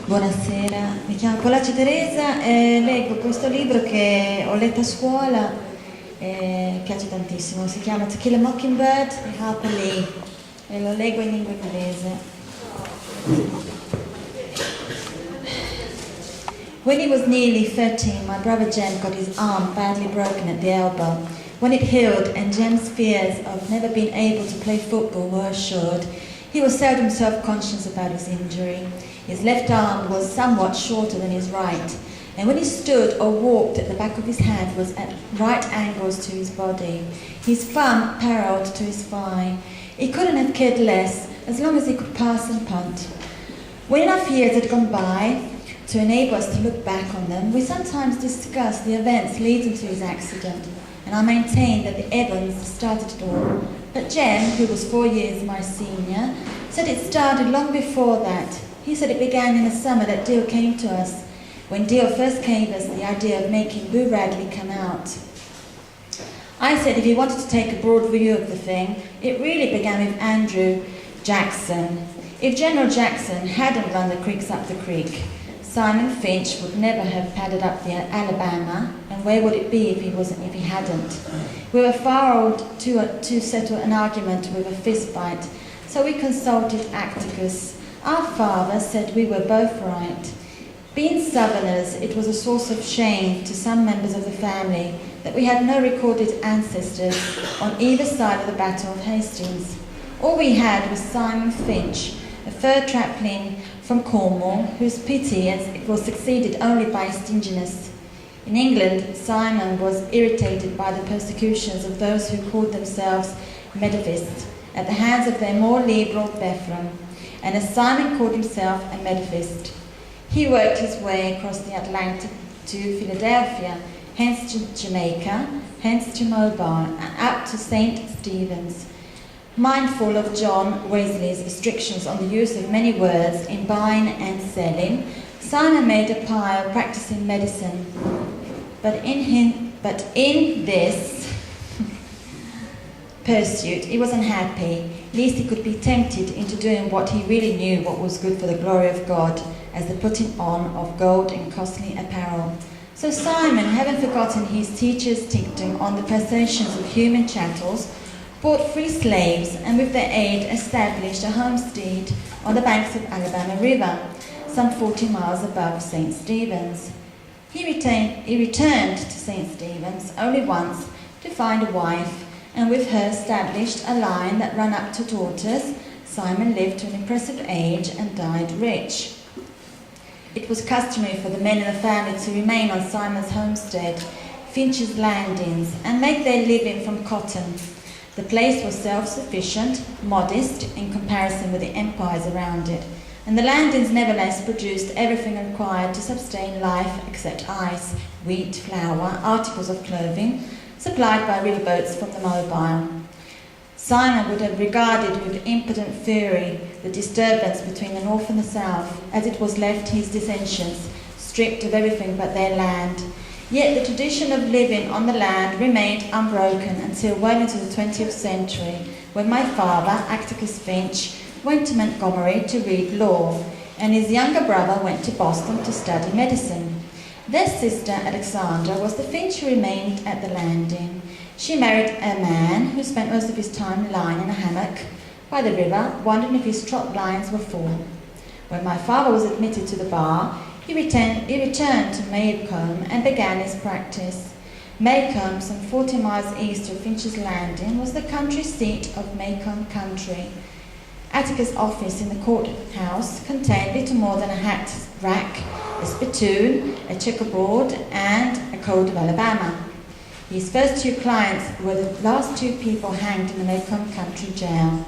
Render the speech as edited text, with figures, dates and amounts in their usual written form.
Buonasera, mi chiamo Pollaci Teresa e leggo questo libro che ho letto a scuola e piace tantissimo, si chiama To Kill a Mockingbird di Harper Lee e lo leggo in lingua inglese. When he was nearly 13, my brother Jem got his arm badly broken at the elbow. When it healed and Jem's fears of never being able to play football were assured, he was seldom self-conscious about his injury. His left arm was somewhat shorter than his right, and when he stood or walked, at the back of his hand was at right angles to his body. His thumb paralleled to his thigh. He couldn't have cared less, as long as he could pass and punt. When enough years had gone by to enable us to look back on them, we sometimes discussed the events leading to his accident, and I maintained that the Evans started it all. But Jem, who was 4 years my senior, said it started long before that. He said it began in the summer that Deal came to us, when Deal first gave us the idea of making Boo Radley come out. I said if he wanted to take a broad view of the thing, it really began with Andrew Jackson. If General Jackson hadn't run the creeks up the creek, Simon Finch would never have padded up the Alabama, and where would it be if he hadn't? We were far old to settle an argument with a fist fight, so we consulted Atticus. Our father said we were both right. Being Southerners, it was a source of shame to some members of the family that we had no recorded ancestors on either side of the Battle of Hastings. All we had was Simon Finch, a fur trapling from Cornwall, whose pity was succeeded only by stinginess. In England, Simon was irritated by the persecutions of those who called themselves Methodists at the hands of their more liberal brethren, and as Simon called himself a Methodist, he worked his way across the Atlantic to Philadelphia, hence to Jamaica, hence to Mobile, and up to St. Stephen's. Mindful of John Wesley's restrictions on the use of many words in buying and selling, Simon made a pile practicing medicine. But in this pursuit, he was unhappy, lest he could be tempted into doing what he really knew what was good for the glory of God, as the putting on of gold and costly apparel. So Simon, having forgotten his teacher's dictum on the possessions of human chattels, bought 3 slaves, and with their aid established a homestead on the banks of Alabama River, some 40 miles above St. Stephen's. He returned to St. Stephen's only once to find a wife, and with her established a line that ran up to daughters. Simon lived to an impressive age and died rich. It was customary for the men in the family to remain on Simon's homestead, Finch's Landings, and make their living from cotton. The place was self-sufficient, modest in comparison with the empires around it, and the Landings nevertheless produced everything required to sustain life except ice, wheat, flour, articles of clothing, supplied by riverboats from the Mobile. Simon would have regarded with impotent fury the disturbance between the North and the South, as it was left his dissensions, stripped of everything but their land. Yet the tradition of living on the land remained unbroken until well into the 20th century, when my father, Atticus Finch, went to Montgomery to read law, and his younger brother went to Boston to study medicine. Their sister, Alexandra, was the Finch who remained at the Landing. She married a man who spent most of his time lying in a hammock by the river, wondering if his trot lines were full. When my father was admitted to the bar, he returned to Maycomb and began his practice. Maycomb, some 40 miles east of Finch's Landing, was the country seat of Maycomb Country. Atticus' office in the courthouse contained little more than a hat rack, a spittoon, a checkerboard, and a code of Alabama. His first 2 clients were the last 2 people hanged in the Maycomb Country Jail.